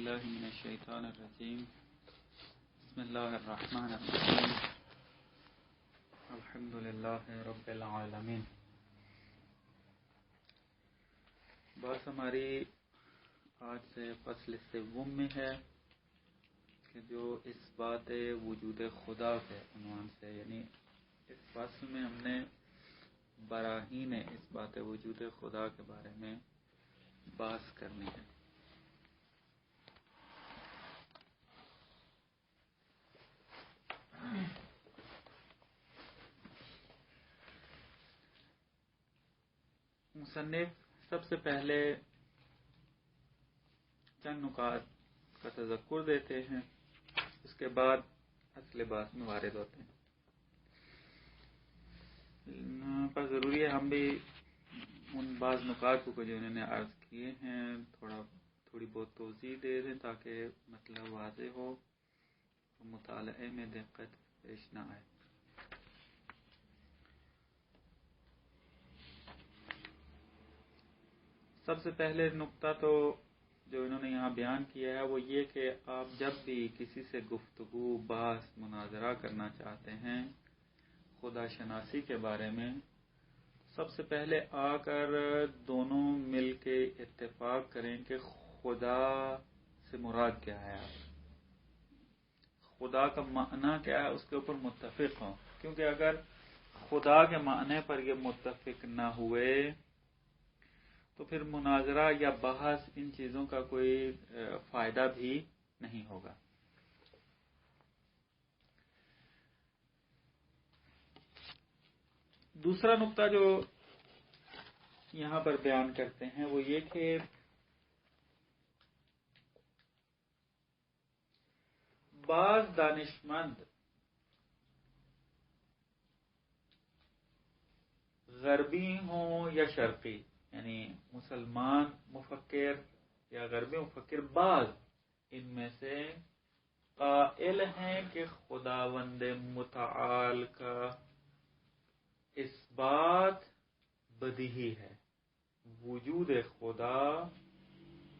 باللہ من الشیطان الرجیم بسم اللہ الرحمن الرحیم الحمدللہ رب العالمین۔ بات ہماری آج سے فصل سوم میں ہے کہ جو اس بات وجود خدا کے عنوان سے، یعنی اس فصل میں ہم نے براہین اس بات وجود خدا کے بارے میں بحث کرنی ہے۔ مصنف سب سے پہلے چند نکات کا تذکر دیتے ہیں، اس کے بعد اصل بات میں وارد ہوتے ہیں۔ پر ضروری ہے ہم بھی ان بعض نکات کو جو انہوں نے عرض کیے ہیں تھوڑی بہت توضیح دے دیں تاکہ مطلب واضح ہو، مطالعے میں دقت پیش نہ آئے۔ سب سے پہلے نقطہ تو جو انہوں نے یہاں بیان کیا ہے وہ یہ کہ آپ جب بھی کسی سے گفتگو، بحث، مناظرہ کرنا چاہتے ہیں خدا شناسی کے بارے میں، سب سے پہلے آ کر دونوں مل کے اتفاق کریں کہ خدا سے مراد کیا ہے، خدا کا معنی کیا ہے، اس کے اوپر متفق ہوں، کیونکہ اگر خدا کے معنی پر یہ متفق نہ ہوئے تو پھر مناظرہ یا بحث ان چیزوں کا کوئی فائدہ بھی نہیں ہوگا۔ دوسرا نقطہ جو یہاں پر بیان کرتے ہیں وہ یہ کہ بعض دانشمند غربی ہوں یا شرقی، یعنی مسلمان مفکر یا غربی مفکر، بعض ان میں سے قائل ہیں کہ خداوند متعال کا اس بات بدیہی ہے، وجود خدا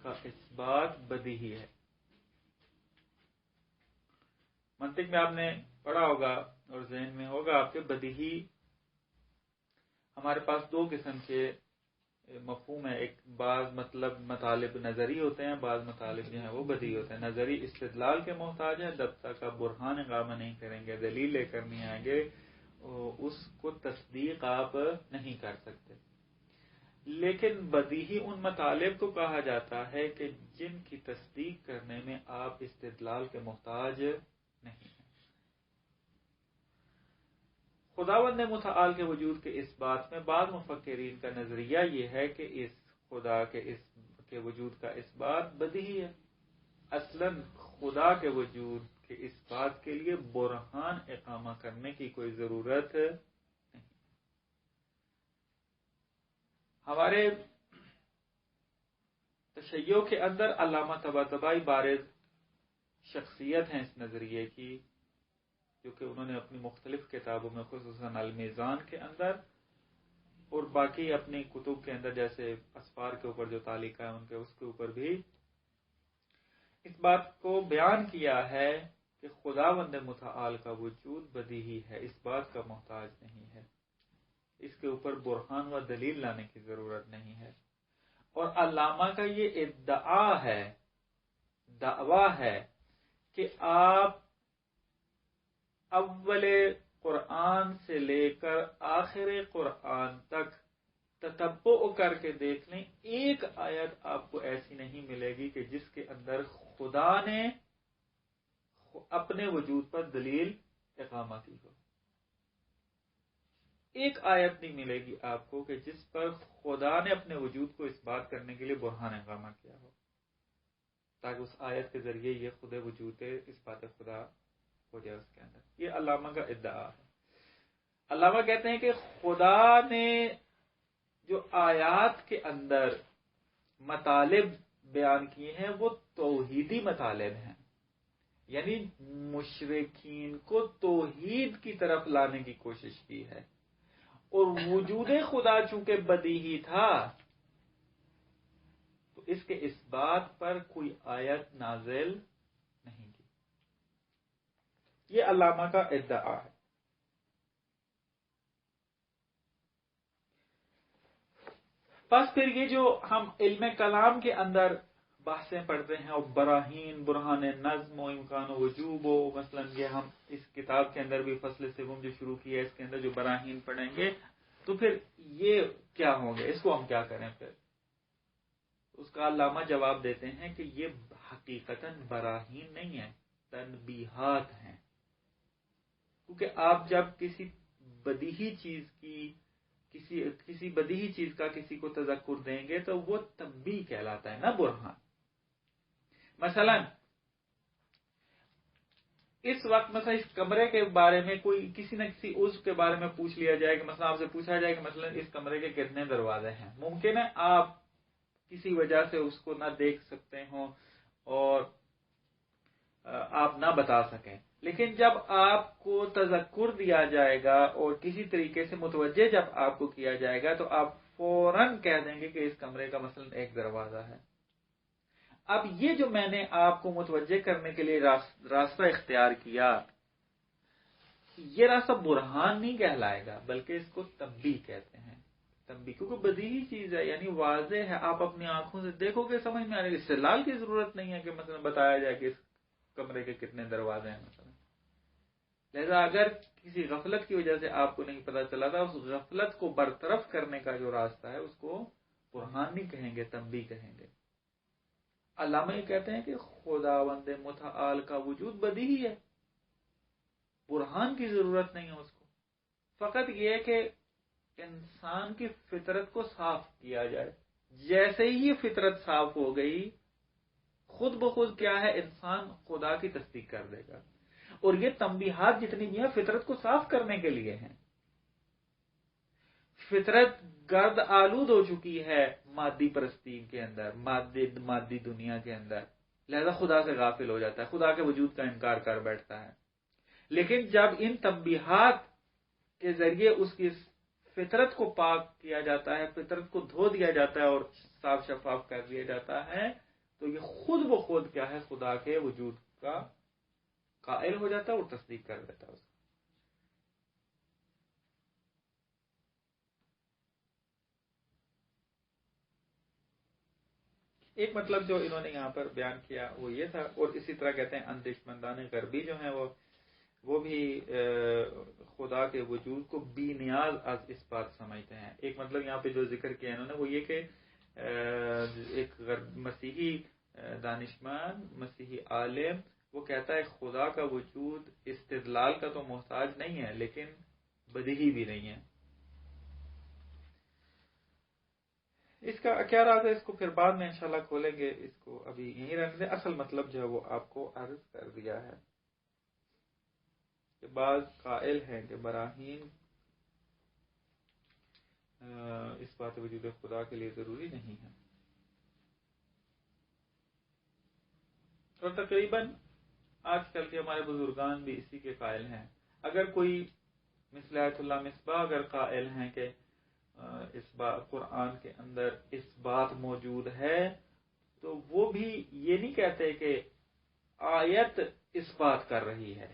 کا اس بات بدیہی ہے۔ منطق میں آپ نے پڑھا ہوگا اور ذہن میں ہوگا آپ کے بدیہی ہمارے پاس دو قسم کے مفہوم ہے، ایک بعض مطالب نظری ہوتے ہیں، بعض مطالب جو ہیں وہ بدیہی ہوتے ہیں۔ نظری استدلال کے محتاج ہیں، جب تک آپ برہان اقامہ نہیں کریں گے، دلیل لے کر نہیں آئیں گے، اس کو تصدیق آپ نہیں کر سکتے۔ لیکن بدیہی ان مطالب کو کہا جاتا ہے کہ جن کی تصدیق کرنے میں آپ استدلال کے محتاج نہیں ہیں۔ خداوند متعال کے وجود کے اس بات میں بعض مفکرین کا نظریہ یہ ہے کہ اس خدا کے وجود کا اس بات بدیہی ہے۔ اصلاً خدا کے وجود کے اس بات کے لیے برہان اقامہ کرنے کی کوئی ضرورت نہیں۔ ہمارے تشیع کے اندر علامہ طباطبائی بارز شخصیت ہیں اس نظریے کی، کیونکہ انہوں نے اپنی مختلف کتابوں میں خصوصاً الميزان کے اندر اور باقی اپنی کتب کے اندر جیسے اسفار کے اوپر جو تعلیق ہے ان کے، اس کے اوپر بھی اس بات کو بیان کیا ہے کہ خداوند متعال کا وجود بدیہی ہے، اس بات کا محتاج نہیں ہے، اس کے اوپر برہان و دلیل لانے کی ضرورت نہیں ہے۔ اور علامہ کا یہ دعویٰ ہے کہ آپ اول قرآن سے لے کر آخر قرآن تک تتبع کر کے دیکھ لیں، ایک آیت آپ کو ایسی نہیں ملے گی کہ جس کے اندر خدا نے اپنے وجود پر دلیل اقامہ کی ہو۔ ایک آیت نہیں ملے گی آپ کو کہ جس پر خدا نے اپنے وجود کو اس بات کرنے کے لیے برہان اقامہ کیا ہو، تاکہ اس آیت کے ذریعے یہ خود وجود اس بات خدا ہو جائے اس کے اندر۔ یہ علامہ کا ادعا ہے۔ علامہ کہتے ہیں کہ خدا نے جو آیات کے اندر مطالب بیان کیے ہیں وہ توحیدی مطالب ہیں، یعنی مشرکین کو توحید کی طرف لانے کی کوشش کی ہے، اور وجود خدا چونکہ بدیہی تھا تو اس کے اس بات پر کوئی آیت نازل نہیں کی. یہ علامہ کا ادعا ہے. بس پھر یہ جو ہم علم کلام کے اندر بحثیں پڑھتے ہیں اور براہین، برہان نظم و امکان و وجوب و مثلا یہ ہم اس کتاب کے اندر بھی فصل سوم جو شروع کیا ہے اس کے اندر جو براہین پڑھیں گے تو پھر یہ کیا ہوں گے، اس کو ہم کیا کریں؟ پھر اس کا علامہ جواب دیتے ہیں کہ یہ حقیقتاً براہین نہیں ہے، تنبیہات ہیں. کیونکہ آپ جب کسی بدیہی چیز کا کسی کو تذکر دیں گے تو وہ تنبیہ کہلاتا ہے، نہ برہان. مثلا اس وقت مثلا اس کمرے کے بارے میں کوئی کسی نہ کسی عضو کے بارے میں پوچھ لیا جائے کہ مثلا آپ سے پوچھا جائے کہ مثلا اس کمرے کے کتنے دروازے ہیں. ممکن ہے آپ کسی وجہ سے اس کو نہ دیکھ سکتے ہوں اور آپ نہ بتا سکیں، لیکن جب آپ کو تذکر دیا جائے گا اور کسی طریقے سے متوجہ جب آپ کو کیا جائے گا تو آپ فوراً کہہ دیں گے کہ اس کمرے کا مثلا ایک دروازہ ہے. اب یہ جو میں نے آپ کو متوجہ کرنے کے لیے راستہ اختیار کیا، یہ راستہ برہان نہیں کہلائے گا بلکہ اس کو تنبیہ کہتے ہیں. تنبیہ کیونکہ بدیہی چیز ہے، یعنی واضح ہے، آپ اپنی آنکھوں سے دیکھو گے سمجھ میں آنے گا. استدلال کی ضرورت نہیں ہے کہ مثلا بتایا جائے کہ اس کمرے کے کتنے دروازے ہیں مثلا. لہذا اگر کسی غفلت کی وجہ سے آپ کو نہیں پتا چلا تھا، اس غفلت کو برطرف کرنے کا جو راستہ ہے اس کو برہان نہیں کہیں گے، تنبیہ کہیں گے. علامہ یہ کہتے ہیں کہ خداوند متعال کا وجود بدیہی ہے، برہان کی ضرورت نہیں ہے اس کو. فقط یہ کہ انسان کی فطرت کو صاف کیا جائے. جیسے ہی یہ فطرت صاف ہو گئی، خود بخود کیا ہے، انسان خدا کی تصدیق کر دے گا. اور یہ تنبیہات جتنی بھی ہیں فطرت کو صاف کرنے کے لیے ہیں. فطرت گرد آلود ہو چکی ہے مادی پرستی کے اندر، مادی دنیا کے اندر، لہذا خدا سے غافل ہو جاتا ہے، خدا کے وجود کا انکار کر بیٹھتا ہے. لیکن جب ان تنبیہات کے ذریعے اس کی فطرت کو پاک کیا جاتا ہے، فطرت کو دھو دیا جاتا ہے اور صاف شفاف کر دیا جاتا ہے، تو یہ خود بخود کیا ہے، خدا کے وجود کا قائل ہو جاتا ہے اور تصدیق کر دیتا ہے اس کو. ایک مطلب جو انہوں نے یہاں پر بیان کیا وہ یہ تھا. اور اسی طرح کہتے ہیں اندیشمندان غربی جو ہیں وہ بھی خدا کے وجود کو بی نیاز از اس بات سمجھتے ہیں. ایک مطلب یہاں پہ جو ذکر کیا انہوں نے وہ یہ کہ ایک مسیحی دانشمند، مسیحی عالم، وہ کہتا ہے خدا کا وجود استدلال کا تو محتاج نہیں ہے لیکن بدیہی بھی نہیں ہے. اس کا کیا راز ہے اس کو پھر بعد میں انشاءاللہ کھولیں گے، اس کو ابھی یہیں رکھ دیں. اصل مطلب جو ہے وہ آپ کو عرض کر دیا ہے کہ بعض قائل ہیں کہ براہین اس بات وجود خدا کے لیے ضروری نہیں ہے. اور تقریباً آج کل کے ہمارے بزرگان بھی اسی کے قائل ہیں. اگر کوئی مثل آیت اللہ مصباح اگر قائل ہیں کہ اس قرآن کے اندر اس بات موجود ہے تو وہ بھی یہ نہیں کہتے کہ آیت اس بات کر رہی ہے،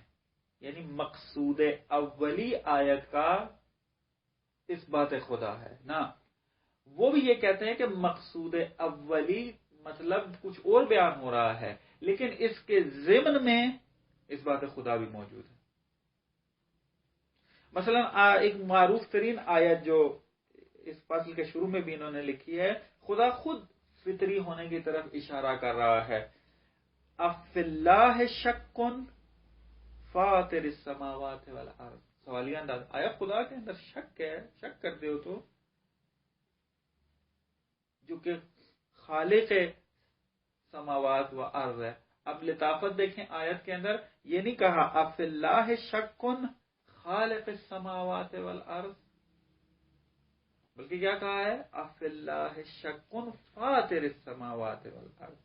یعنی مقصود اولی آیت کا اس بات خدا ہے. نہ، وہ بھی یہ کہتے ہیں کہ مقصود اولی مطلب کچھ اور بیان ہو رہا ہے لیکن اس کے ضمن میں اس بات خدا بھی موجود ہے. مثلا ایک معروف ترین آیت جو اس فصل کے شروع میں بھی انہوں نے لکھی ہے، خدا خود فطری ہونے کی طرف اشارہ کر رہا ہے. اف اللہ شکن فاطر السماوات والارض. سوالیہ انداز، آیا خدا کے اندر شک ہے؟ شک کرتے ہو تو جو کہ خالق سماوات و ارض ہے. اب لطافت دیکھیں آیت کے اندر، یہ نہیں کہا اف اللہ شکن خالق السماوات والارض، بلکہ کیا کہا ہے، اف اللہ شکن فاطر السماوات والارض.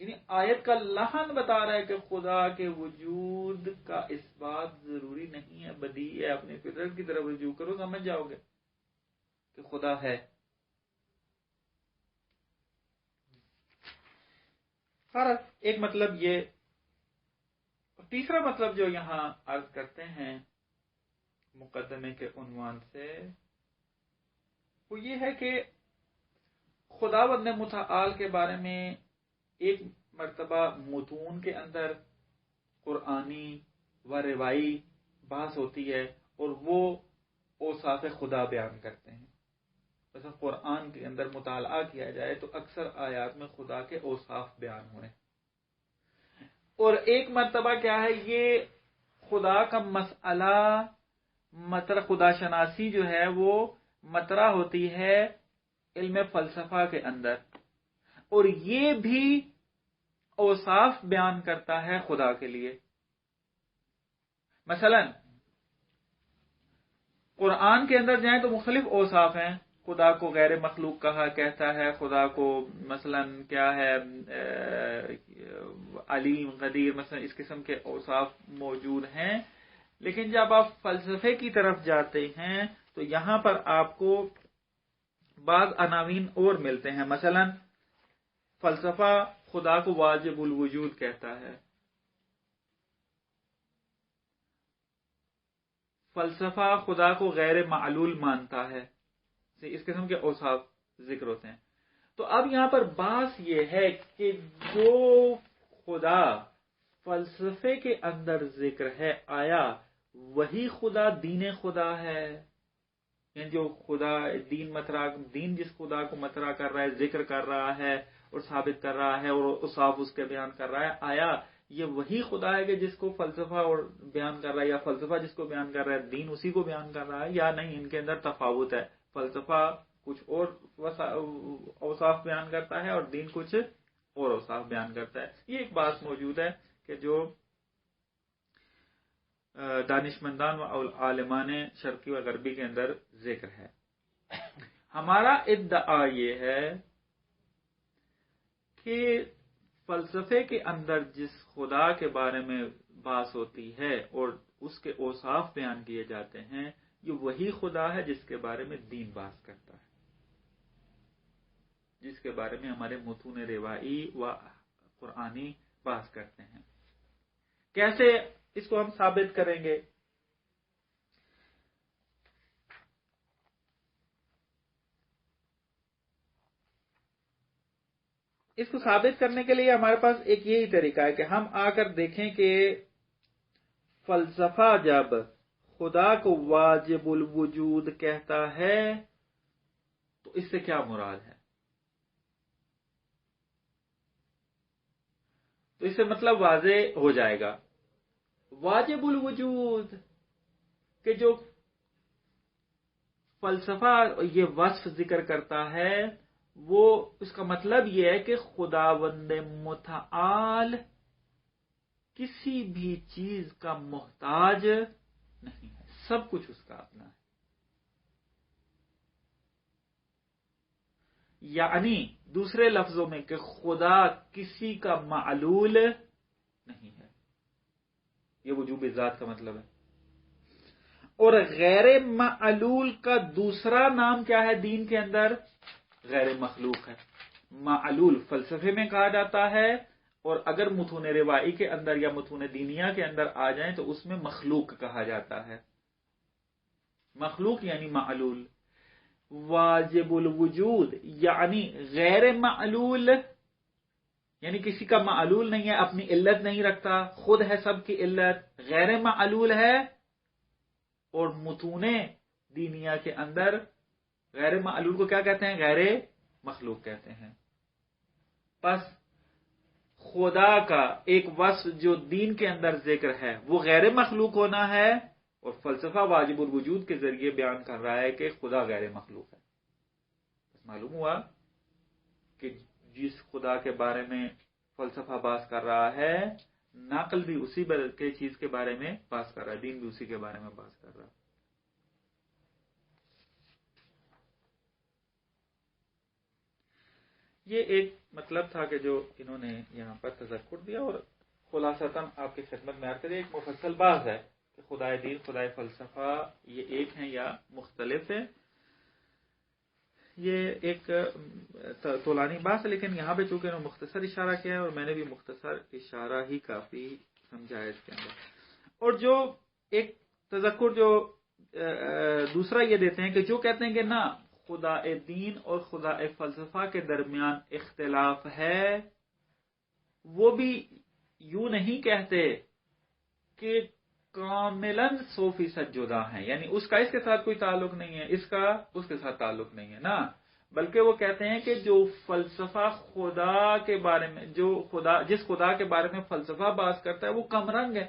یعنی آیت کا لحن بتا رہا ہے کہ خدا کے وجود کا اس بات ضروری نہیں ہے، بدیہی ہے. اپنی فطرت کی طرف رجوع کرو، سمجھ جاؤ گے کہ خدا ہے. ایک مطلب یہ. تیسرا مطلب جو یہاں عرض کرتے ہیں مقدمے کے عنوان سے، وہ یہ ہے کہ خداوند متعال کے بارے میں ایک مرتبہ متون کے اندر قرآنی و روائی بحث ہوتی ہے اور وہ اوصاف خدا بیان کرتے ہیں. مثلا قرآن کے اندر مطالعہ کیا جائے تو اکثر آیات میں خدا کے اوصاف بیان ہوئے. اور ایک مرتبہ کیا ہے، یہ خدا کا مسئلہ مطرح خدا شناسی جو ہے وہ مطرح ہوتی ہے علم فلسفہ کے اندر، اور یہ بھی اوصاف بیان کرتا ہے خدا کے لیے. مثلا قرآن کے اندر جائیں تو مختلف اوصاف ہیں. خدا کو غیر مخلوق کہا کہتا ہے، خدا کو مثلا کیا ہے علیم قدیر، مثلا اس قسم کے اوصاف موجود ہیں. لیکن جب آپ فلسفے کی طرف جاتے ہیں تو یہاں پر آپ کو بعض عناوین اور ملتے ہیں. مثلا فلسفہ خدا کو واجب الوجود کہتا ہے، فلسفہ خدا کو غیر معلول مانتا ہے. اس قسم کے اوصاف ذکر ہوتے ہیں. تو اب یہاں پر بات یہ ہے کہ جو خدا فلسفے کے اندر ذکر ہے، آیا وہی خدا دین خدا ہے؟ یعنی جو خدا دین جس خدا کو مطرح کر رہا ہے، ذکر کر رہا ہے اور ثابت کر رہا ہے اور اوصاف اس کے بیان کر رہا ہے، آیا یہ وہی خدا ہے کہ جس کو فلسفہ اور بیان کر رہا ہے، یا فلسفہ جس کو بیان کر رہا ہے دین اسی کو بیان کر رہا ہے، یا نہیں ان کے اندر تفاوت ہے؟ فلسفہ کچھ اور اوصاف بیان کرتا ہے اور دین کچھ اور اوصاف بیان کرتا ہے. یہ ایک بات موجود ہے کہ جو دانشمندان و عالمان شرقی و غربی کے اندر ذکر ہے. ہمارا ادعا یہ ہے کہ فلسفے کے اندر جس خدا کے بارے میں بات ہوتی ہے اور اس کے اوصاف بیان کیے جاتے ہیں، یہ وہی خدا ہے جس کے بارے میں دین بات کرتا ہے، جس کے بارے میں ہمارے متون روائی و قرآنی بات کرتے ہیں. کیسے اس کو ہم ثابت کریں گے؟ اس کو ثابت کرنے کے لیے ہمارے پاس ایک یہی طریقہ ہے کہ ہم آ کر دیکھیں کہ فلسفہ جب خدا کو واجب الوجود کہتا ہے تو اس سے کیا مراد ہے. تو اس سے مطلب واضح ہو جائے گا. واجب الوجود کہ جو فلسفہ یہ وصف ذکر کرتا ہے، وہ اس کا مطلب یہ ہے کہ خداوند متعال کسی بھی چیز کا محتاج نہیں ہے، سب کچھ اس کا اپنا ہے. یعنی دوسرے لفظوں میں کہ خدا کسی کا معلول نہیں ہے. یہ وجوب ذات کا مطلب ہے. اور غیر معلول کا دوسرا نام کیا ہے دین کے اندر؟ غیر مخلوق ہے. معلول فلسفے میں کہا جاتا ہے، اور اگر متون روائی کے اندر یا متون دینیا کے اندر آ جائیں تو اس میں مخلوق کہا جاتا ہے. مخلوق یعنی معلول. واجب الوجود یعنی غیر معلول، یعنی کسی کا معلول نہیں ہے، اپنی علت نہیں رکھتا، خود ہے سب کی علت، غیر معلول ہے. اور متون دینیا کے اندر غیر معلول کو کیا کہتے ہیں؟ غیر مخلوق کہتے ہیں. پس خدا کا ایک وصف جو دین کے اندر ذکر ہے وہ غیر مخلوق ہونا ہے، اور فلسفہ واجب الوجود کے ذریعے بیان کر رہا ہے کہ خدا غیر مخلوق ہے. معلوم ہوا کہ جس خدا کے بارے میں فلسفہ بات کر رہا ہے، نقل بھی اسی کے چیز کے بارے میں بات کر رہا ہے، دین بھی اسی کے بارے میں بات کر رہا ہے. یہ ایک مطلب تھا کہ جو انہوں نے یہاں پر تذکر دیا، اور خلاصتاً آپ کی خدمت میں عرض کریں ایک مفصل بات ہے کہ خدائے دین خدائے فلسفہ یہ ایک ہیں یا مختلف ہیں. یہ ایک طولانی بات ہے، لیکن یہاں پہ چونکہ انہوں نے مختصر اشارہ کیا ہے اور میں نے بھی مختصر اشارہ ہی کافی سمجھا ہے اس کے اندر. اور جو ایک تذکر جو دوسرا یہ دیتے ہیں کہ جو کہتے ہیں کہ نہ خدا دین اور خدا فلسفہ کے درمیان اختلاف ہے، وہ بھی یوں نہیں کہتے کہ کاملاً 100% جدا ہیں، یعنی اس کا اس کے ساتھ کوئی تعلق نہیں ہے، اس کا اس کے ساتھ تعلق نہیں ہے نا، بلکہ وہ کہتے ہیں کہ جو فلسفہ خدا کے بارے میں جس خدا کے بارے میں فلسفہ بات کرتا ہے وہ کم رنگ ہے،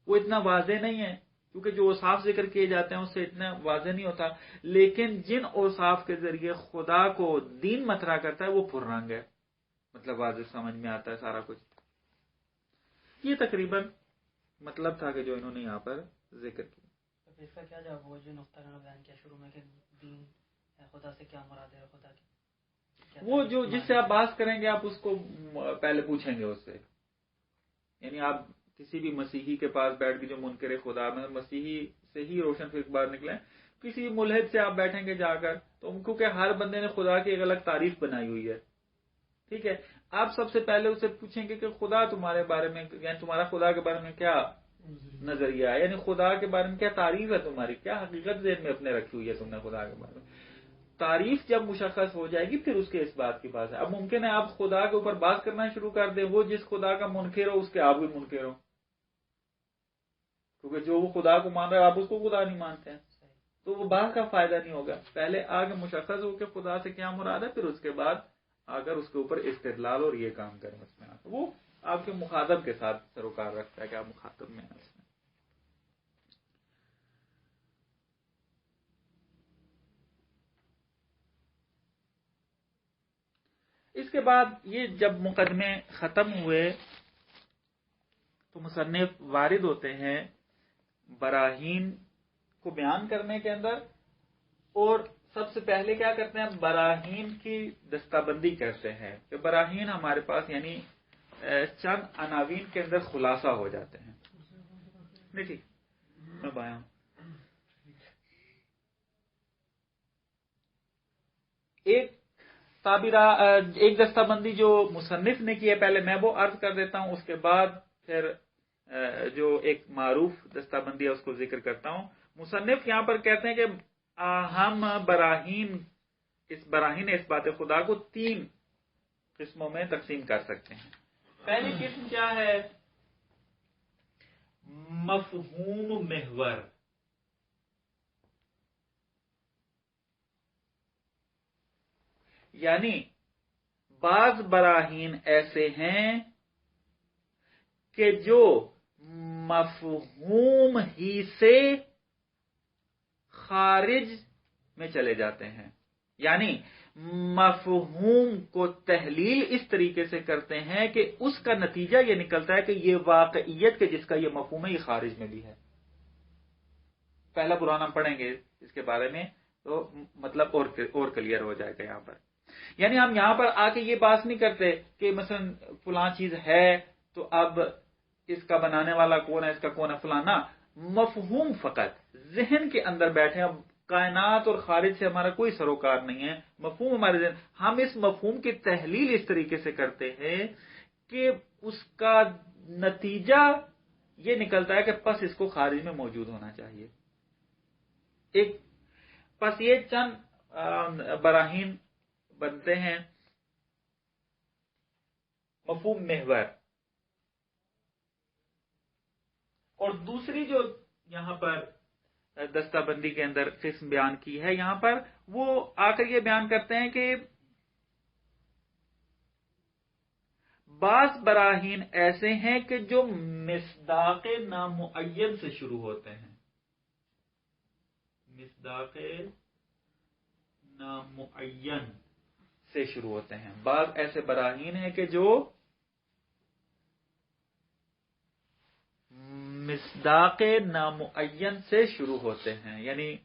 وہ اتنا واضح نہیں ہے، کیونکہ جو اوصاف ذکر کیے جاتے ہیں اس سے اتنا واضح نہیں ہوتا، لیکن جن اوصاف کے ذریعے خدا کو دین مطرح کرتا ہے وہ پر رنگ ہے، مطلب واضح سمجھ میں آتا ہے سارا کچھ. یہ تقریباً مطلب تھا کہ جو انہوں نے یہاں پر ذکر کیا. اس کا کیا جواب ہوا جو نقطہ انہوں نے بیان کیا شروع میں کہ دین خدا سے کیا مراد ہے، خدا کی وہ جو جس سے آپ بات کریں گے آپ اس کو پہلے پوچھیں گے اس سے، یعنی آپ کسی بھی مسیحی کے پاس بیٹھ کے جو منکر خدا میں مسیحی سے ہی روشن فکر بار نکلے، کسی ملحد سے آپ بیٹھیں گے جا کر تو کیونکہ ہر بندے نے خدا کی ایک الگ تعریف بنائی ہوئی ہے، ٹھیک ہے، آپ سب سے پہلے اسے پوچھیں گے کہ خدا تمہارے بارے میں، یعنی تمہارا خدا کے بارے میں کیا نظریہ ہے، یعنی خدا کے بارے میں کیا تعریف ہے تمہاری، کیا حقیقت ذہن میں اپنے رکھی ہوئی ہے تم نے خدا کے بارے میں. تعریف جب مشخص ہو جائے گی پھر اس کے اس بات کی بات ہے. اب ممکن ہے آپ خدا کے اوپر بات کرنا شروع کر دیں، وہ جس خدا کا منکر ہو اس کے آپ بھی منکر ہو، کیونکہ جو وہ خدا کو مان رہا ہے آپ اس کو خدا نہیں مانتے ہیں، تو وہ بات کا فائدہ نہیں ہوگا. پہلے آگے مشخص ہو کہ خدا سے کیا مراد ہے، پھر اس کے بعد اگر اس کے اوپر استدلال اور یہ کام کریں اس میں وہ آپ کے مخاطب کے ساتھ سروکار رکھتا ہے کہ آپ مخاطب میں ہیں. اس کے بعد یہ جب مقدمے ختم ہوئے تو مصنف وارد ہوتے ہیں براہین کو بیان کرنے کے اندر، اور سب سے پہلے کیا کرتے ہیں براہین کی دستہ بندی کرتے ہیں کہ براہین ہمارے پاس یعنی چند عناوین کے اندر خلاصہ ہو جاتے ہیں. نہیں ٹھیک میں بایا ایک دستہ بندی جو مصنف نے کی ہے پہلے میں وہ عرض کر دیتا ہوں، اس کے بعد پھر جو ایک معروف دستہ بندی ہے اس کو ذکر کرتا ہوں. مصنف یہاں پر کہتے ہیں کہ ہم براہین اس بات خدا کو 3 قسموں میں تقسیم کر سکتے ہیں. پہلی قسم کیا ہے؟ مفہوم محور، یعنی بعض براہین ایسے ہیں کہ جو مفہوم ہی سے خارج میں چلے جاتے ہیں، یعنی مفہوم کو تحلیل اس طریقے سے کرتے ہیں کہ اس کا نتیجہ یہ نکلتا ہے کہ یہ واقعیت کے جس کا یہ مفہوم ہے یہ خارج میں بھی ہے. پہلا قرآن ہم پڑھیں گے اس کے بارے میں تو مطلب اور کلیئر ہو جائے گا. یہاں پر یعنی ہم یہاں پر آ کے یہ بات نہیں کرتے کہ مثلا فلاں چیز ہے تو اب اس کا بنانے والا کون ہے، اس کا کون ہے فلانا، مفہوم فقط ذہن کے اندر بیٹھے. اب کائنات اور خارج سے ہمارا کوئی سروکار نہیں ہے، مفہوم ہمارے ذہن، ہم اس مفہوم کی تحلیل اس طریقے سے کرتے ہیں کہ اس کا نتیجہ یہ نکلتا ہے کہ پس اس کو خارج میں موجود ہونا چاہیے. پس یہ چند براہین بنتے ہیں مفہوم محور. اور دوسری جو یہاں پر دستہ بندی کے اندر قسم بیان کی ہے یہاں پر وہ آ کر یہ بیان کرتے ہیں کہ بعض براہین ایسے ہیں کہ جو مصداق نامعین سے شروع ہوتے ہیں. مصداق نامعین سے شروع ہوتے ہیں. بعض ایسے براہین ہیں کہ جو مصداق نامعین سے شروع ہوتے ہیں، یعنی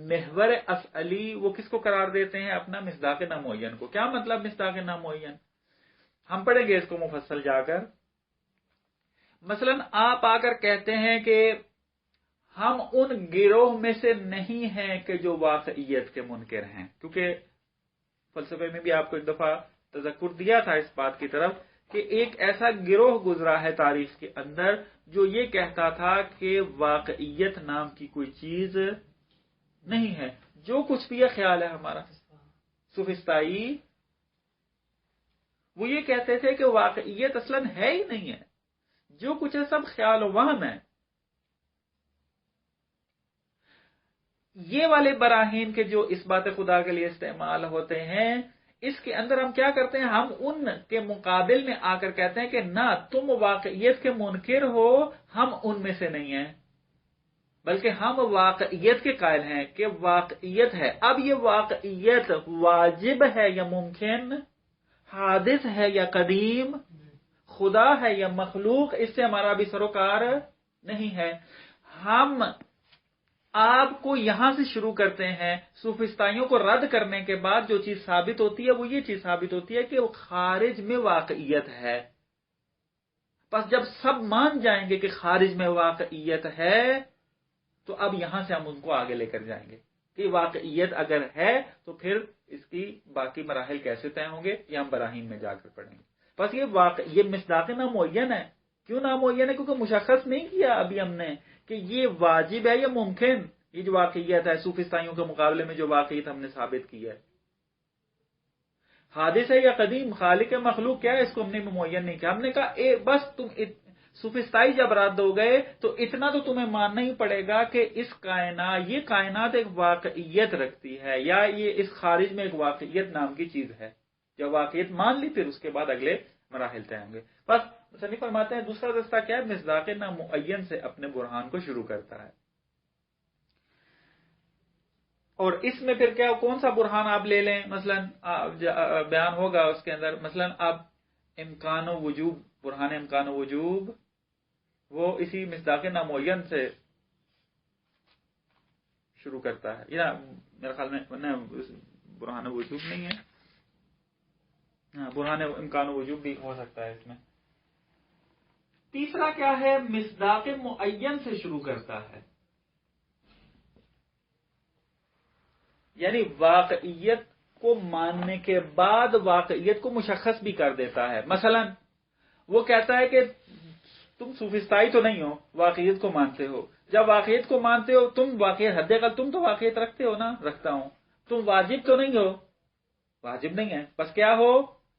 محور افعلی وہ کس کو قرار دیتے ہیں؟ اپنا مصداق نامعین کو. کیا مطلب مصداق نامعین؟ ہم پڑھیں گے اس کو مفصل جا کر. مثلا آپ آ کر کہتے ہیں کہ ہم ان گروہ میں سے نہیں ہیں کہ جو واقعیت کے منکر ہیں، کیونکہ فلسفے میں بھی آپ کو ایک دفعہ تذکر دیا تھا اس بات کی طرف کہ ایک ایسا گروہ گزرا ہے تاریخ کے اندر جو یہ کہتا تھا کہ واقعیت نام کی کوئی چیز نہیں ہے، جو کچھ بھی یہ خیال ہے ہمارا سوفسطائی، وہ یہ کہتے تھے کہ واقعیت اصلاً ہے ہی نہیں ہے، جو کچھ ہے سب خیال و وہم ہے۔ یہ والے براہین کے جو اس بات خدا کے لیے استعمال ہوتے ہیں، اس کے اندر ہم کیا کرتے ہیں، ہم ان کے مقابل میں آ کر کہتے ہیں کہ نہ تم واقعیت کے منکر ہو، ہم ان میں سے نہیں ہیں، بلکہ ہم واقعیت کے قائل ہیں کہ واقعیت ہے۔ اب یہ واقعیت واجب ہے یا ممکن، حادث ہے یا قدیم، خدا ہے یا مخلوق، اس سے ہمارا بھی سروکار نہیں ہے۔ ہم آپ کو یہاں سے شروع کرتے ہیں، سوفسطائیوں کو رد کرنے کے بعد جو چیز ثابت ہوتی ہے وہ یہ چیز ثابت ہوتی ہے کہ وہ خارج میں واقعیت ہے۔ بس جب سب مان جائیں گے کہ خارج میں واقعیت ہے تو اب یہاں سے ہم ان کو آگے لے کر جائیں گے کہ واقعیت اگر ہے تو پھر اس کی باقی مراحل کیسے طے ہوں گے، یہ ہم براہین میں جا کر پڑھیں گے۔ بس یہ مصداق نامعین ہے۔ کیوں نامعین ہے؟ کیونکہ مشخص نہیں کیا ابھی ہم نے کہ یہ واجب ہے یا ممکن، یہ جو واقعیت ہے سوفسطائیوں کے مقابلے میں جو واقعیت ہم نے ثابت کی ہے، حادث ہے یا قدیم، خالق ہے مخلوق، کیا ہے، اس کو ہم نے معین نہیں کیا۔ ہم نے کہا بس تم سوفسطائی جب رد ہو گئے تو اتنا تو تمہیں ماننا ہی پڑے گا کہ یہ کائنات ایک واقعیت رکھتی ہے، یا یہ اس خارج میں ایک واقعیت نام کی چیز ہے۔ جب واقعیت مان لی پھر اس کے بعد اگلے مراحل طے ہوں گے۔ بس مصنف فرماتے ہیں دوسرا دستہ کیا ہے، مصداق نامعین سے اپنے برہان کو شروع کرتا ہے، اور اس میں پھر کیا کون سا برہان آپ لے لیں، مثلا بیان ہوگا اس کے اندر، مثلا اب امکان و وجوب، برہان امکان و وجوب وہ اسی مصداق نامعین سے شروع کرتا ہے، یا میرے خیال میں برہان وجوب نہیں ہے، ہاں برہان امکان و وجوب بھی ہو سکتا ہے اس میں۔ تیسرا کیا ہے، مصداق معین سے شروع کرتا ہے، یعنی واقعیت کو ماننے کے بعد واقعیت کو مشخص بھی کر دیتا ہے۔ مثلا وہ کہتا ہے کہ تم سوفسطائی تو نہیں ہو، واقعیت کو مانتے ہو، جب واقعیت کو مانتے ہو تم واقعیت حد اقل تم تو واقعیت رکھتے ہو نا، رکھتا ہوں، تم واجب تو نہیں ہو، واجب نہیں ہے، بس کیا ہو،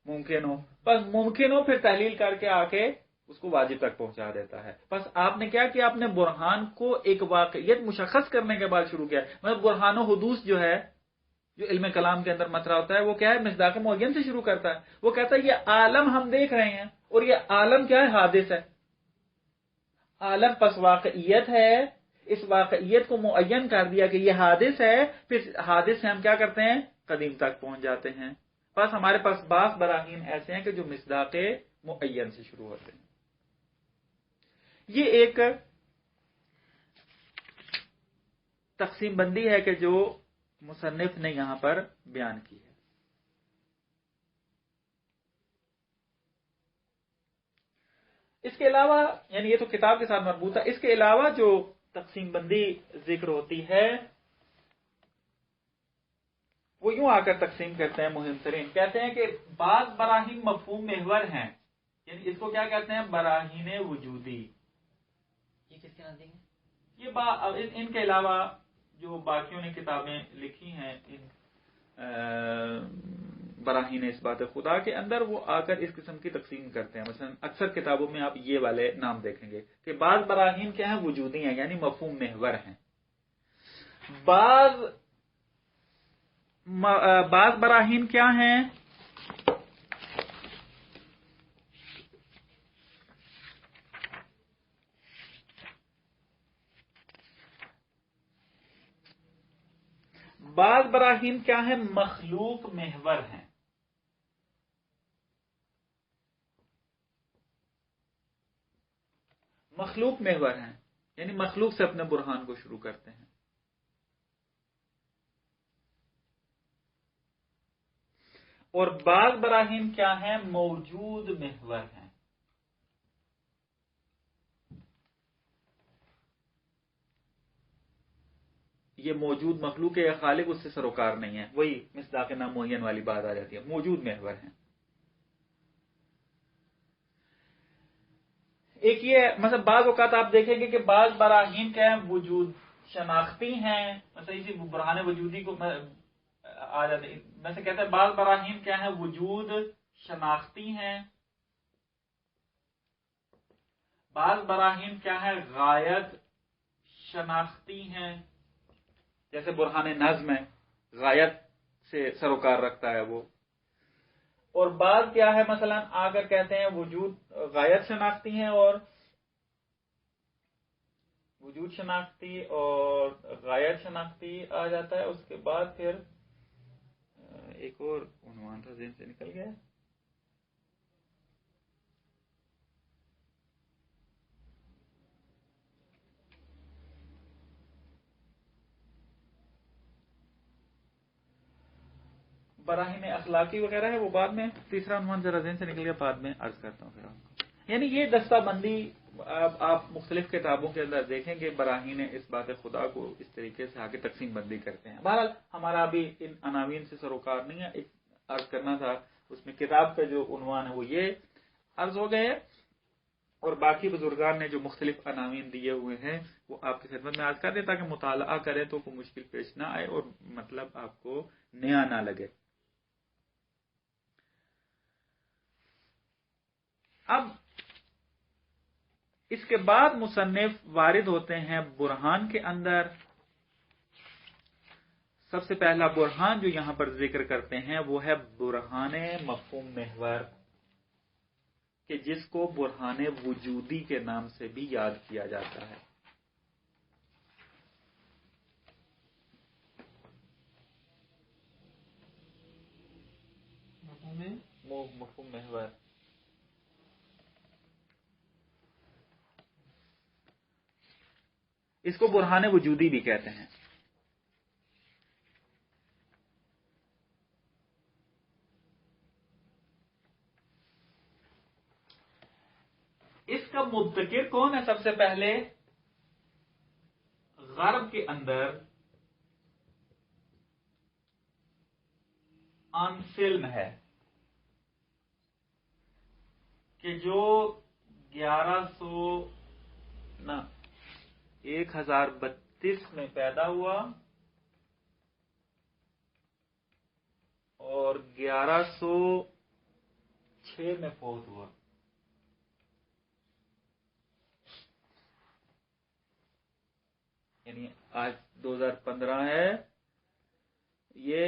ممکن ہو، بس ممکن ہو، پھر تحلیل کر کے آ کے اس کو واجب تک پہنچا دیتا ہے۔ بس آپ نے کیا کیا، آپ نے برہان کو ایک واقعیت مشخص کرنے کے بعد شروع کیا، مطلب برہان و حدوث جو ہے، جو علم کلام کے اندر مطرح ہوتا ہے، وہ کیا ہے، مصداق معین سے شروع کرتا ہے۔ وہ کہتا ہے یہ عالم ہم دیکھ رہے ہیں، اور یہ عالم کیا ہے، حادث ہے، عالم پس واقعیت ہے، اس واقعیت کو معین کر دیا کہ یہ حادث ہے، پھر حادث سے ہم کیا کرتے ہیں، قدیم تک پہنچ جاتے ہیں۔ بس ہمارے پاس بعض براہین ایسے ہیں کہ جو مصداق معین سے شروع ہوتے ہیں۔ یہ ایک تقسیم بندی ہے کہ جو مصنف نے یہاں پر بیان کی ہے۔ اس کے علاوہ، یعنی یہ تو کتاب کے ساتھ مربوط ہے، اس کے علاوہ جو تقسیم بندی ذکر ہوتی ہے وہ یوں آ کر تقسیم کرتے ہیں مہم ترین، کہتے ہیں کہ بعض براہین مفہوم محور ہیں، یعنی اس کو کیا کہتے ہیں، براہین وجودی۔ یہ کس کے نزدیک ہے؟ یہ ان کے علاوہ جو باقیوں نے کتابیں لکھی ہیں ان براہین اس بات خدا کے اندر، وہ آ کر اس قسم کی تقسیم کرتے ہیں۔ مثلا اکثر کتابوں میں آپ یہ والے نام دیکھیں گے کہ بعض براہین کیا ہیں، وجودی ہیں، یعنی مفہوم محور ہیں۔ بعض براہین کیا ہیں، بعض براہین کیا ہیں، مخلوق محور ہیں۔ مخلوق محور ہیں، یعنی مخلوق سے اپنے برہان کو شروع کرتے ہیں۔ اور بعض براہین کیا ہیں، موجود محور ہیں۔ یہ موجود مخلوق ہے یا خالق اس سے سروکار نہیں ہے، وہی مصداق نامعین والی بات آ جاتی ہے، موجود محور ہیں۔ ایک یہ مثلا بعض اوقات آپ دیکھیں گے کہ بعض براہین کیا ہیں، وجود شناختی ہیں، مثلا اسی برہان وجودی کو آ جاتے ہیں، میں سے کہتے ہیں بعض براہین کیا ہیں، وجود شناختی ہیں، بعض براہین کیا ہے، غایت شناختی ہیں، جیسے برہان نظم ہے، غایت سے سروکار رکھتا ہے وہ، اور بعض کیا ہے مثلا آ کر کہتے ہیں وجود غایت شناختی ہیں اور وجود شناختی اور غایت شناختی آ جاتا ہے۔ اس کے بعد پھر ایک اور عنوان تھا ذہن سے نکل گیا، براہین اخلاقی وغیرہ ہے وہ بعد میں، تیسرا عنوان ذرا ذہن سے نکل گیا، بعد میں عرض کرتا ہوں پھر آپ کو۔ یعنی یہ دستہ بندی آپ مختلف کتابوں کے اندر دیکھیں کہ براہین اس بات خدا کو اس طریقے سے آگے تقسیم بندی کرتے ہیں۔ بہرحال ہمارا ابھی ان عناوین سے سروکار نہیں ہے، ایک عرض کرنا تھا، اس میں کتاب کا جو عنوان ہے وہ یہ عرض ہو گئے، اور باقی بزرگان نے جو مختلف عناوین دیے ہوئے ہیں وہ آپ کی خدمت میں عرض کر دیں تاکہ مطالعہ کریں تو کوئی مشکل پیش نہ آئے اور مطلب آپ کو نیا نہ لگے۔ اب اس کے بعد مصنف وارد ہوتے ہیں برہان کے اندر۔ سب سے پہلا برہان جو یہاں پر ذکر کرتے ہیں وہ ہے برہان مفہوم محور، کہ جس کو برہان وجودی کے نام سے بھی یاد کیا جاتا ہے۔ مفہوم محور، اس کو برہان وجودی بھی کہتے ہیں۔ اس کا مبتکر کون ہے؟ سب سے پہلے غرب کے اندر آنسلم ہے، کہ جو 1032 میں پیدا ہوا اور 1106 میں فوت ہوا۔ یعنی آج 2015 ہے، یہ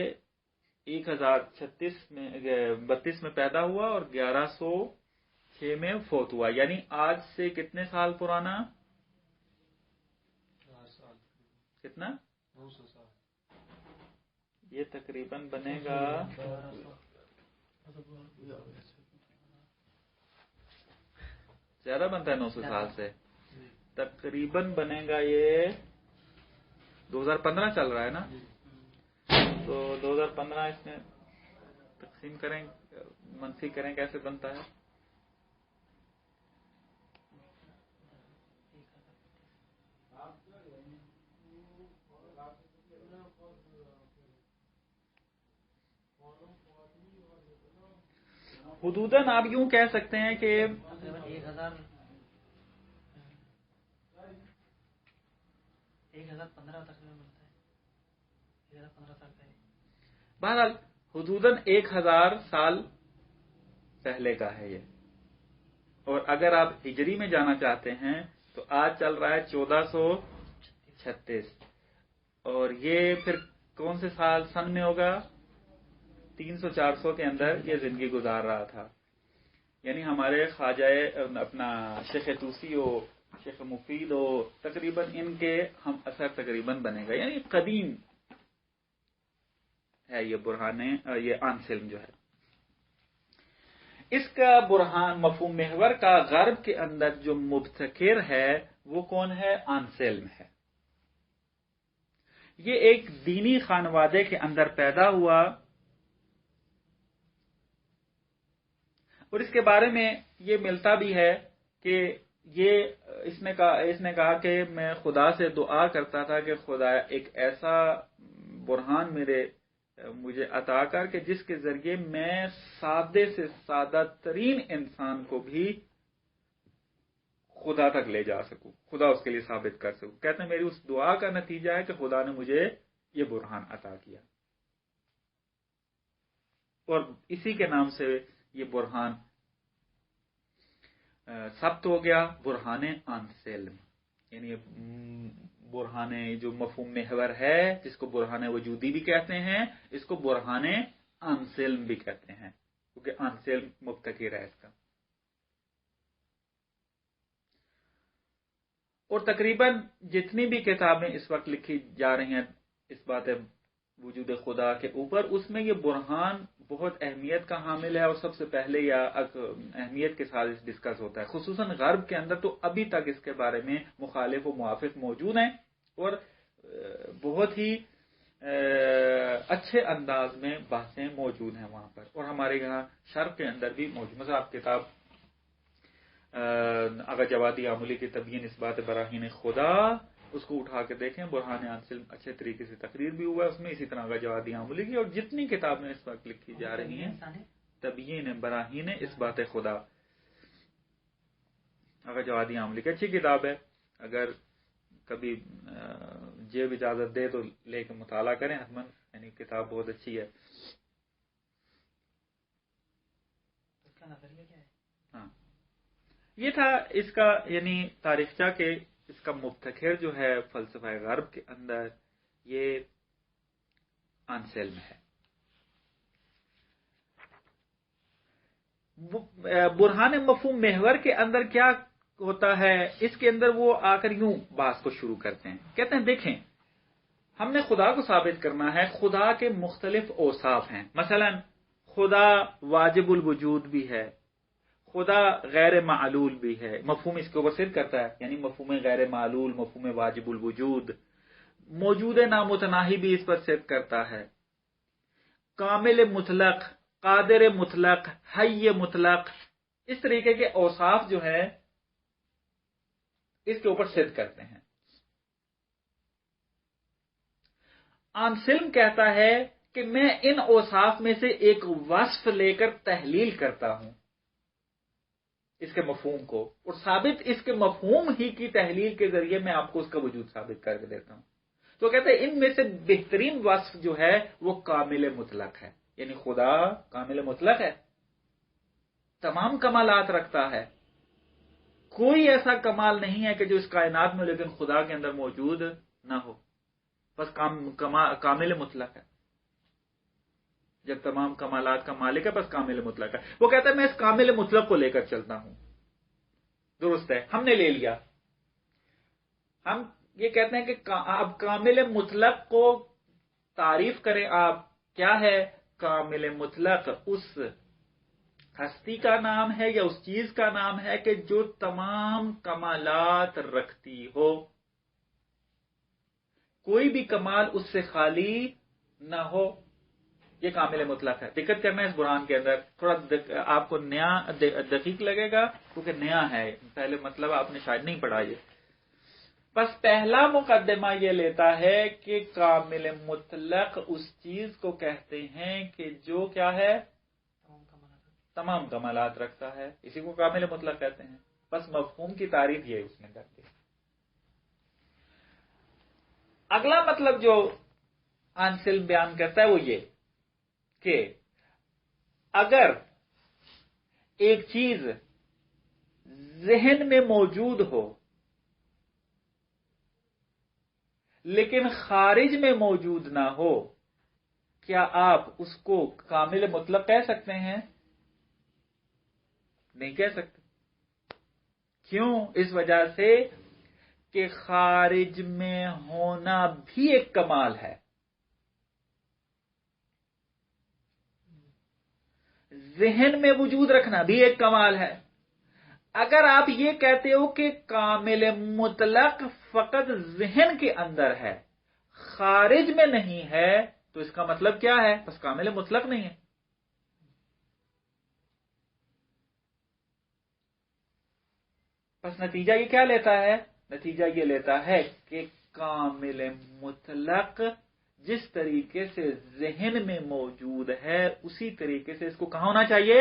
1036 میں 32 میں پیدا ہوا اور 1106 میں فوت ہوا، یعنی آج سے کتنے سال پرانا؟ کتنا؟ 900 سال۔ یہ تقریباً بنے گا زیادہ بنتا ہے 900 سال سے، تقریباً بنے گا یہ 2015 چل رہا ہے نا، تو 2015 اس میں تقسیم کریں، منفی کریں، کیسے بنتا ہے؟ حدوداً آپ یوں کہہ سکتے ہیں کہ 1015 تقریباً بنتا ہے، 1015 سال پہلے۔ بہرحال حدوداً 1000 سال پہلے کا ہے یہ، اور اگر آپ ہجری میں جانا چاہتے ہیں تو آج چل رہا ہے 1436، اور یہ پھر کون سے سال سن میں ہوگا؟ 300-400 کے اندر یہ زندگی گزار رہا تھا۔ یعنی ہمارے خواجہ اپنا شیخ طوسی ہو، شیخ مفید ہو، تقریباً ان کے ہم اثر تقریباً بنے گا، یعنی قدیم ہے یہ برہان، یہ آنسلم جو ہے۔ اس کا برہان مفہوم محور کا غرب کے اندر جو مبتکر ہے وہ کون ہے؟ آنسلم ہے۔ یہ ایک دینی خانوادے کے اندر پیدا ہوا، اور اس کے بارے میں یہ ملتا بھی ہے کہ یہ اس نے کہا کہ میں خدا سے دعا کرتا تھا کہ خدا ایک ایسا برہان مجھے عطا کر کہ جس کے ذریعے میں سادے سے سادہ ترین انسان کو بھی خدا تک لے جا سکوں، خدا اس کے لیے ثابت کر سکوں۔ کہتے ہیں میری اس دعا کا نتیجہ ہے کہ خدا نے مجھے یہ برہان عطا کیا، اور اسی کے نام سے یہ برہان ثبت ہو گیا، برہان انسلم، یعنی برہان جو مفہوم محور ہے، جس کو برہان وجودی بھی کہتے ہیں، اس کو برہان انسلم بھی کہتے ہیں، کیونکہ انسلم مبتکر ہے اس کا۔ اور تقریباً جتنی بھی کتابیں اس وقت لکھی جا رہی ہیں اس بات وجود خدا کے اوپر، اس میں یہ برہان بہت اہمیت کا حامل ہے، اور سب سے پہلے یا اہمیت کے ساتھ ڈسکس ہوتا ہے، خصوصاً غرب کے اندر تو ابھی تک اس کے بارے میں مخالف و موافق موجود ہیں، اور بہت ہی اچھے انداز میں بحثیں موجود ہیں وہاں پر، اور ہمارے یہاں شرق کے اندر بھی موجود۔ مثلا آپ کتاب اگر جوادی عاملی کی تبیین اثبات براہین خدا، اس کو اٹھا کے دیکھیں، برہان انسلم اچھے طریقے سے تقریر بھی ہوا ہے اس میں، اسی طرح اگر جوادی عاملی کی، اور جتنی کتابیں اس وقت لکھی جا رہی ہیں تبیین براہین اثبات خدا، اگر جوادی عاملی کی اچھی کتاب ہے، اگر کبھی جیب اجازت دے تو لے کے مطالعہ کریں حتماً، یعنی کتاب بہت اچھی ہے۔ ہاں، یہ تھا اس کا یعنی تاریخچہ کے اس کا مبتکر جو ہے فلسفہ غرب کے اندر یہ انسلم ہے۔ برہان مفہوم محور کے اندر کیا ہوتا ہے، اس کے اندر وہ آ کر یوں بات کو شروع کرتے ہیں، کہتے ہیں دیکھیں ہم نے خدا کو ثابت کرنا ہے، خدا کے مختلف اوصاف ہیں، مثلا خدا واجب الوجود بھی ہے، خدا غیر معلول بھی ہے، مفہوم اس کے اوپر صرف کرتا ہے، یعنی مفہوم غیر معلول، مفہوم واجب الوجود، موجود نامتناہی بھی اس پر صرف کرتا ہے، کامل مطلق، قادر مطلق، حی مطلق، اس طریقے کے اوصاف جو ہیں اس کے اوپر صرف کرتے ہیں۔ انسلم کہتا ہے کہ میں ان اوصاف میں سے ایک وصف لے کر تحلیل کرتا ہوں اس کے مفہوم کو، اور ثابت اس کے مفہوم ہی کی تحلیل کے ذریعے میں آپ کو اس کا وجود ثابت کر کے دیتا ہوں۔ تو کہتے ہیں ان میں سے بہترین وصف جو ہے وہ کامل مطلق ہے، یعنی خدا کامل مطلق ہے، تمام کمالات رکھتا ہے، کوئی ایسا کمال نہیں ہے کہ جو اس کائنات میں لیکن خدا کے اندر موجود نہ ہو، بس کامل مطلق ہے، جب تمام کمالات کا مالک ہے بس کامل مطلق ہے۔ وہ کہتا ہے میں اس کامل مطلق کو لے کر چلتا ہوں، درست ہے، ہم نے لے لیا، ہم یہ کہتے ہیں کہ اب کامل مطلق کو تعریف کریں آپ، کیا ہے کامل مطلق؟ اس ہستی کا نام ہے یا اس چیز کا نام ہے کہ جو تمام کمالات رکھتی ہو، کوئی بھی کمال اس سے خالی نہ ہو، یہ کامل مطلق ہے۔ دقت کرنا ہے اس برہان کے اندر، تھوڑا آپ کو نیا دقیق لگے گا کیونکہ نیا ہے، پہلے مطلب آپ نے شاید نہیں پڑھا یہ۔ بس پہلا مقدمہ یہ لیتا ہے کہ کامل مطلق اس چیز کو کہتے ہیں کہ جو کیا ہے، تمام کمالات رکھتا ہے، اسی کو کامل مطلق کہتے ہیں۔ بس مفہوم کی تعریف یہ اس نے کر دی۔ اگلا مطلب جو انسلم بیان کرتا ہے وہ یہ کہ اگر ایک چیز ذہن میں موجود ہو لیکن خارج میں موجود نہ ہو، کیا آپ اس کو کامل مطلق کہہ سکتے ہیں؟ نہیں کہہ سکتے۔ کیوں؟ اس وجہ سے کہ خارج میں ہونا بھی ایک کمال ہے، ذہن میں وجود رکھنا بھی ایک کمال ہے۔ اگر آپ یہ کہتے ہو کہ کامل مطلق فقط ذہن کے اندر ہے، خارج میں نہیں ہے، تو اس کا مطلب کیا ہے؟ بس کامل مطلق نہیں ہے۔ بس نتیجہ یہ کیا لیتا ہے؟ نتیجہ یہ لیتا ہے کہ کامل مطلق جس طریقے سے ذہن میں موجود ہے اسی طریقے سے اس کو کہاں ہونا چاہیے؟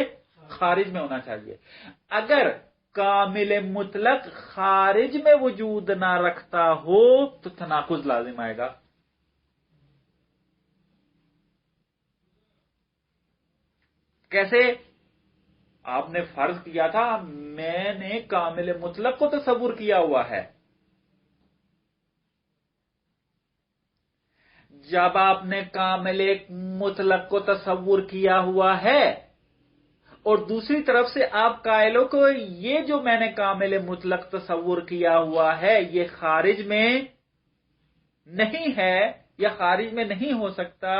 خارج میں ہونا چاہیے. اگر کامل مطلق خارج میں وجود نہ رکھتا ہو تو تناقض لازم آئے گا. کیسے؟ آپ نے فرض کیا تھا میں نے کامل مطلق کو تصور کیا ہوا ہے. جب آپ نے کامل مطلق کو تصور کیا ہوا ہے اور دوسری طرف سے آپ قائل ہو کہ یہ جو میں نے کامل مطلق تصور کیا ہوا ہے یہ خارج میں نہیں ہے یا خارج میں نہیں ہو سکتا،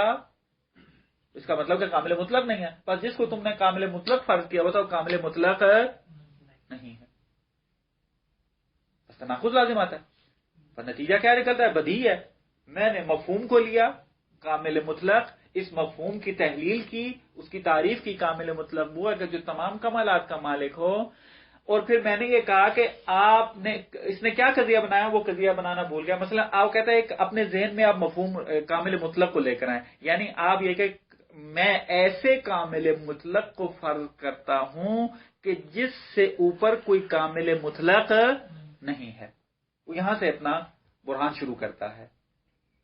اس کا مطلب کہ کامل مطلق نہیں ہے. بس جس کو تم نے کامل مطلق فرض کیا ہوا تھا وہ کامل مطلق نہیں ہے، بس تناقض لازم آتا ہے. پر نتیجہ کیا نکلتا ہے؟ بدیہی ہے. میں نے مفہوم کو لیا کامل مطلق، اس مفہوم کی تحلیل کی، اس کی تعریف کی کامل مطلق وہ ہے کہ جو تمام کمالات کا مالک ہو، اور پھر میں نے یہ کہا کہ آپ نے اس نے کیا قضیہ بنایا، وہ قضیہ بنانا بھول گیا. مثلا آپ کہتا ہے اپنے ذہن میں آپ مفہوم کامل مطلق کو لے کر آئیں، یعنی آپ یہ کہ میں ایسے کامل مطلق کو فرض کرتا ہوں کہ جس سے اوپر کوئی کامل مطلق نہیں ہے. وہ یہاں سے اپنا برہان شروع کرتا ہے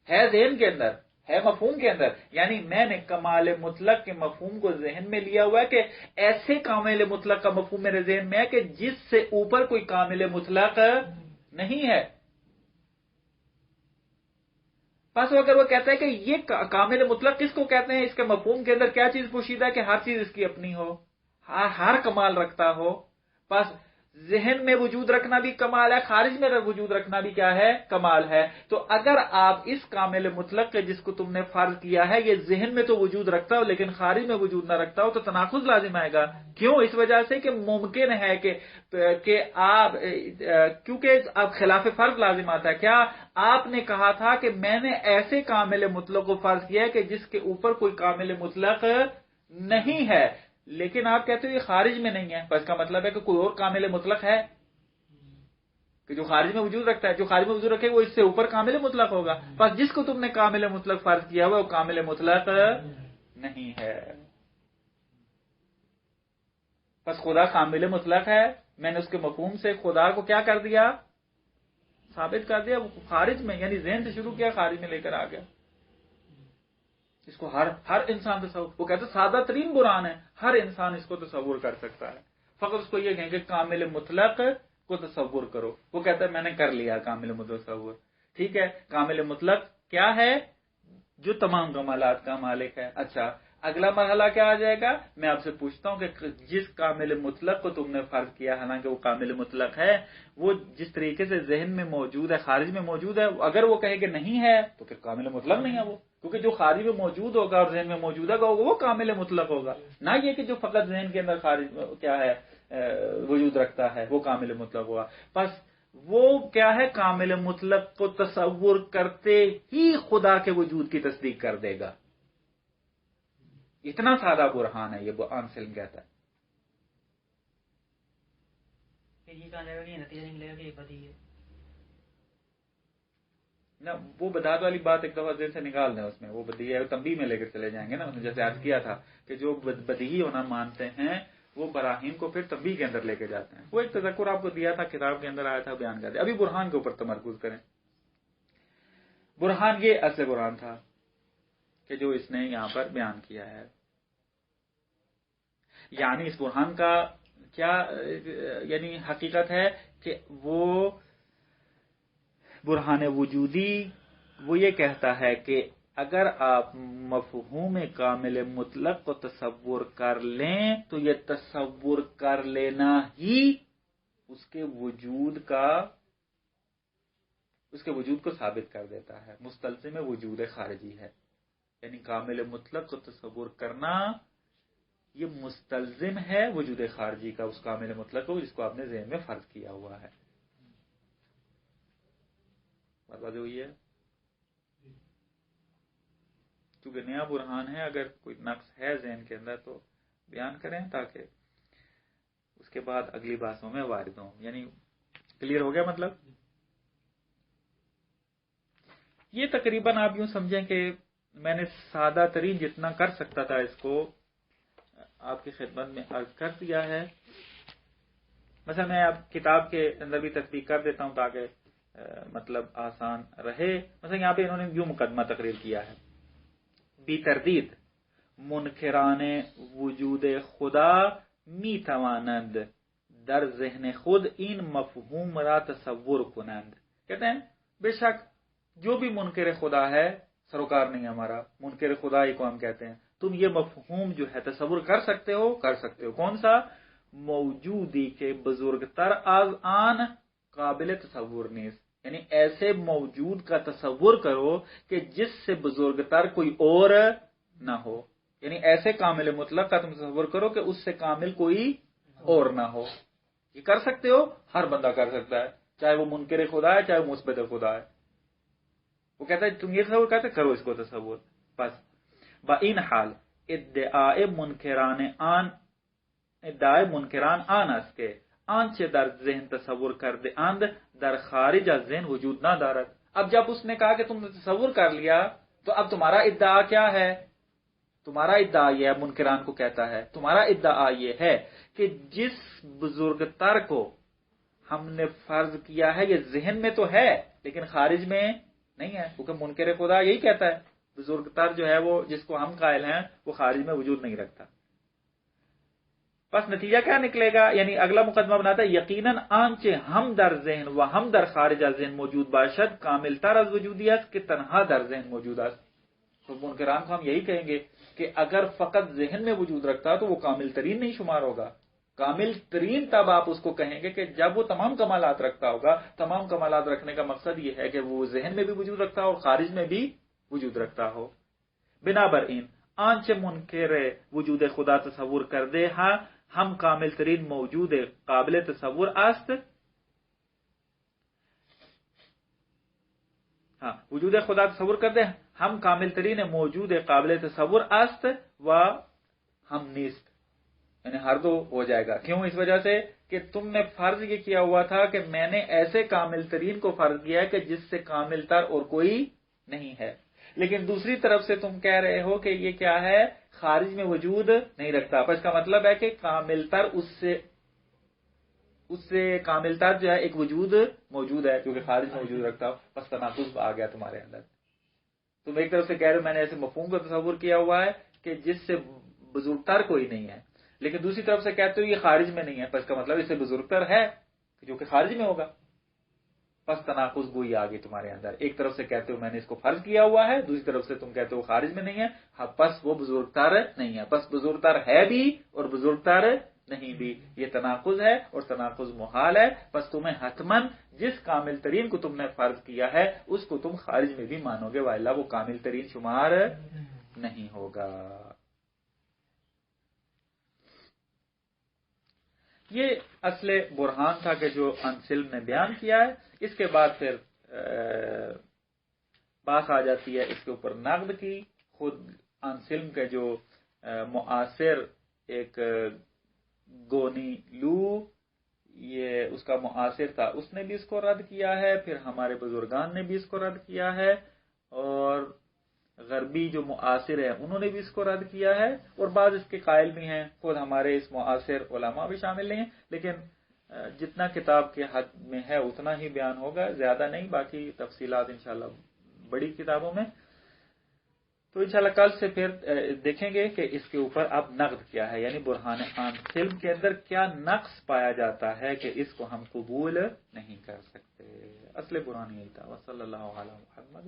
ذہن کے اندر، ہے مفہوم کے اندر. یعنی میں نے کمال مطلق کے مفہوم کو ذہن میں لیا ہوا ہے کہ ایسے کامل مطلق کا مفہوم میرے ذہن میں ہے کہ جس سے اوپر کوئی کامل مطلق نہیں ہے. بس اگر وہ کہتا ہے کہ یہ کامل مطلق کس کو کہتے ہیں، اس کے مفہوم کے اندر کیا چیز پوشیدہ ہے کہ ہر چیز اس کی اپنی ہو، ہر کمال رکھتا ہو. بس ذہن میں وجود رکھنا بھی کمال ہے، خارج میں وجود رکھنا بھی کیا ہے؟ کمال ہے. تو اگر آپ اس کامل مطلق کے جس کو تم نے فرض کیا ہے یہ ذہن میں تو وجود رکھتا ہو لیکن خارج میں وجود نہ رکھتا ہو تو تناقض لازم آئے گا. کیوں؟ اس وجہ سے کہ ممکن ہے کہ آپ کیونکہ اب خلاف فرض لازم آتا ہے. کیا آپ نے کہا تھا کہ میں نے ایسے کامل مطلق کو فرض کیا ہے کہ جس کے اوپر کوئی کامل مطلق نہیں ہے، لیکن آپ کہتے ہو یہ خارج میں نہیں ہے. اس کا مطلب ہے کہ کوئی اور کامل مطلق ہے کہ جو خارج میں وجود رکھتا ہے، جو خارج میں وجود رکھے وہ اس سے اوپر کامل مطلق ہوگا. بس جس کو تم نے کامل مطلق فرض کیا ہوا وہ کامل مطلق نہیں ہے. بس خدا کامل مطلق ہے، میں نے اس کے مفہوم سے خدا کو کیا کر دیا؟ ثابت کر دیا. وہ خارج میں یعنی ذہن سے شروع کیا، خارج میں لے کر آ گیا. اس کو ہر انسان تصور، وہ کہتے ہیں سادہ ترین برہان ہے، ہر انسان اس کو تصور کر سکتا ہے. فقط اس کو یہ کہیں کہ کامل مطلق کو تصور کرو. وہ کہتا ہے میں نے کر لیا کامل مطلق تصور. ٹھیک ہے، کامل مطلق کیا ہے؟ جو تمام کمالات کا مالک ہے. اچھا، اگلا مرحلہ کیا آ جائے گا؟ میں آپ سے پوچھتا ہوں کہ جس کامل مطلق کو تم نے فرض کیا حالانکہ وہ کامل مطلق ہے، وہ جس طریقے سے ذہن میں موجود ہے خارج میں موجود ہے، اگر وہ کہے کہ نہیں ہے تو پھر کامل مطلق نہیں ہے وہ، کیونکہ جو خارج میں موجود ہوگا اور ذہن میں موجود ہوگا وہ کامل مطلق ہوگا، نہ یہ کہ جو فقط ذہن کے اندر خارج کیا ہے وجود رکھتا ہے وہ کامل مطلق ہوگا. بس وہ کیا ہے؟ کامل مطلق کو تصور کرتے ہی خدا کے وجود کی تصدیق کر دے گا. اتنا سادہ برہان ہے یہ برہان سلم کہتا ہے. یہ کہا جائے گا کہ نتیجہ نکلے گا کہ یہ بدی ہے. نہ وہ بدعت والی بات ایک دفعہ ذہن سے نکال دیں، اس میں وہ بدیہی ہے تنبیہ میں لے کر چلے جائیں گے نا. جیسے عرض کیا تھا کہ جو بدیہی ہونا مانتے ہیں وہ براہین کو پھر تنبیہ کے اندر لے کے جاتے ہیں. وہ ایک تذکر آپ کو دیا تھا، کتاب کے اندر آیا تھا، بیان کر دیا. ابھی برہان کے اوپر تمرکز کریں. برہان یہ اصل برہان تھا کہ جو اس نے یہاں پر بیان کیا ہے. یعنی اس برہان کا کیا یعنی حقیقت ہے کہ وہ برہان وجودی وہ یہ کہتا ہے کہ اگر آپ مفہوم کامل مطلق کو تصور کر لیں تو یہ تصور کر لینا ہی اس کے وجود کو ثابت کر دیتا ہے، مستلزم وجود خارجی ہے. یعنی کامل مطلق کو تصور کرنا یہ مستلزم ہے وجود خارجی کا، اس کامل مطلق کو جس کو آپ نے ذہن میں فرض کیا ہوا ہے. بات ہوئی ہے؟ چونکہ نیا برہان ہے، اگر کوئی نقص ہے ذہن کے اندر تو بیان کریں تاکہ اس کے بعد اگلی بحثوں میں وارد ہوں. یعنی کلیئر ہو گیا مطلب؟ یہ تقریباً آپ یوں سمجھیں کہ میں نے سادہ ترین جتنا کر سکتا تھا اس کو آپ کی خدمت میں عرض کر دیا ہے. مثلا میں اب کتاب کے اندر بھی تطبیق کر دیتا ہوں تاکہ مطلب آسان رہے. مثلا یہاں پہ انہوں نے یوں مقدمہ تقریر کیا ہے: بی تردید منکران وجود خدا می توانند در ذہن خود این مفہوم را تصور کنند. کہتے ہیں بے شک جو بھی منکر خدا ہے، سروکار نہیں ہمارا، منکر خدا ہی کو ہم کہتے ہیں، تم یہ مفہوم جو ہے تصور کر سکتے ہو. کون سا؟ موجودی کے بزرگ تر از آن قابل تصور نیز، یعنی ایسے موجود کا تصور کرو کہ جس سے بزرگ تر کوئی اور نہ ہو. یعنی ایسے کامل مطلق کا تم تصور کرو کہ اس سے کامل کوئی اور نہ ہو. یہ کر سکتے ہو، ہر بندہ کر سکتا ہے، چاہے وہ منکر خدا ہے چاہے وہ مثبت خدا ہے. وہ کہتا ہے تم یہ تصور کرتے کرو اس کو تصور. بس با این حال ادعای منکران آن است که آنچه در ذهن تصور کرده اند در خارج از ذهن وجود نہ دارد. اب جب اس نے کہا کہ تم نے تصور کر لیا تو اب تمہارا ادعا کیا ہے؟ تمہارا ادعا یہ ہے، منکران کو کہتا ہے تمہارا ادعا یہ ہے کہ جس بزرگ تر کو ہم نے فرض کیا ہے یہ ذہن میں تو ہے لیکن خارج میں نہیں ہے، کیونکہ منکر خدا یہی کہتا ہے بزرگ تر جو ہے وہ جس کو ہم قائل ہیں وہ خارج میں وجود نہیں رکھتا. بس نتیجہ کیا نکلے گا؟ یعنی اگلا مقدمہ بناتا ہے یقیناً آنچه ہم در ذہن و ہم در خارج از ذہن موجود باشد کامل تر از وجودی است کہ تنہا در ذہن موجود است. تو منکران کو ہم یہی کہیں گے کہ اگر فقط ذہن میں وجود رکھتا تو وہ کامل ترین نہیں شمار ہوگا. کامل ترین تب آپ اس کو کہیں گے کہ جب وہ تمام کمالات رکھتا ہوگا. تمام کمالات رکھنے کا مقصد یہ ہے کہ وہ ذہن میں بھی وجود رکھتا ہو اور خارج میں بھی وجود رکھتا ہو. بنابراین آنچه منکر وجود خدا تصور کرده ہم کامل ترین موجود قابل تصور است. ہاں وجود خدا تصور کرتے ہیں ہم کامل ترین موجود قابل تصور است و ہم نیست، یعنی ہر دو ہو جائے گا. کیوں؟ اس وجہ سے کہ تم نے فرض یہ کیا ہوا تھا کہ میں نے ایسے کامل ترین کو فرض کیا ہے کہ جس سے کامل تر اور کوئی نہیں ہے، لیکن دوسری طرف سے تم کہہ رہے ہو کہ یہ کیا ہے؟ خارج میں وجود نہیں رکھتا. اس کا مطلب ہے کہ کامل تر اس سے کامل تر جو ہے ایک وجود موجود ہے کیونکہ خارج میں وجود رکھتا ہو. بس تناقض آ گیا تمہارے اندر. تم ایک طرف سے کہہ رہے ہو میں نے ایسے مفہوم کا تصور کیا ہوا ہے کہ جس سے بزرگ تر کوئی نہیں ہے، لیکن دوسری طرف سے کہتے ہو یہ خارج میں نہیں ہے. اس کا مطلب اس سے بزرگ تر ہے جو کہ خارج میں ہوگا. بس تناقض گوئی آ گئی تمہارے اندر. ایک طرف سے کہتے ہو میں نے اس کو فرض کیا ہوا ہے، دوسری طرف سے تم کہتے ہو خارج میں نہیں ہے. ہاں پس وہ بزرگ تر نہیں ہے. پس بزرگ تر ہے بھی اور بزرگ تر نہیں بھی. یہ تناقض ہے اور تناقض محال ہے. پس تمہیں حتماً جس کامل ترین کو تم نے فرض کیا ہے اس کو تم خارج میں بھی مانو گے، والا وہ کامل ترین شمار نہیں ہوگا. یہ اصل برہان تھا کہ جو انسلم نے بیان کیا ہے. اس کے بعد پھر بات آ جاتی ہے اس کے اوپر نقد کی. خود انسلم کے جو معاصر ایک گونی لو یہ اس کا معاصر تھا اس نے بھی اس کو رد کیا ہے، پھر ہمارے بزرگان نے بھی اس کو رد کیا ہے، اور غربی جو معاصر ہیں انہوں نے بھی اس کو رد کیا ہے، اور بعض اس کے قائل بھی ہیں. خود ہمارے اس معاصر علماء بھی شامل نہیں ہیں، لیکن جتنا کتاب کے حد میں ہے اتنا ہی بیان ہوگا، زیادہ نہیں. باقی تفصیلات انشاءاللہ بڑی کتابوں میں. تو انشاءاللہ کل سے پھر دیکھیں گے کہ اس کے اوپر اب نقد کیا ہے، یعنی برہان انسلم کے اندر کیا نقص پایا جاتا ہے کہ اس کو ہم قبول نہیں کر سکتے. اصل برہان یہی تھا. وصلی اللہ علی محمد.